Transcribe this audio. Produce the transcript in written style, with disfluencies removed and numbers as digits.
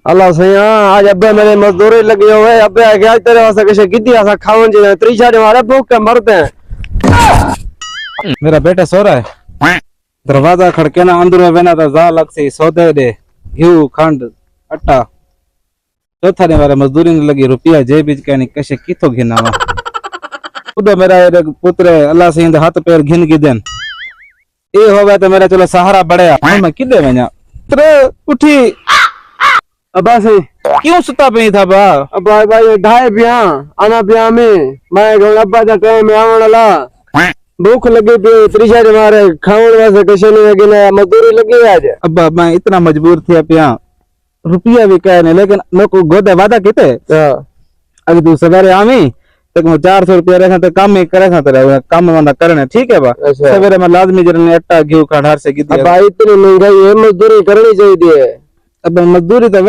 अल्लाह सैया आज अब्बे मेरे मजदूरी लगी हुए अब्बे आ गया तेरे वास्ते किसे गिद्दी आसा खावन जी त्रीजा हमारे भूख के मरते हैं। मेरा बेटा सो रहा है। दरवाजा खड़के ना अंदर में बना था जा लग से सौदे दे घी खंड आटा चौथा ने मारे मजदूरी ने लगी रुपया जे बीज कहनी कैसे किथो घिनावा खुद मेरा पुत्र अल्लाह से हाथ पैर घिन गिदन ये होवे तो मेरा चलो सहारा बढ़े मैं किदे वना पुत्र उठी अब्बा से क्यों सुता पे था बा अब्बा भाई ढाई बिया आना बिया में मैं अब्बा का टाइम में आवन ला भूख लगी थी त्रीजा हमारे खावन वास्ते किसे नहीं गिना मजदूरी लगी आज। अब्बा मैं इतना मजबूर थी पिया रुपया भी कहने लेकिन मेरे को गोदे वादा किते अगर तू सवेरे आवी तो 400 रुपया रखा तो काम ही करे था काम वादा करने ठीक है बा सवेरे में लाजमी जरने आटा घी खा ढार से गिद्दी अब इतनी महंगाई है मजदूरी करनी चाहिए। अब मजदूरी तो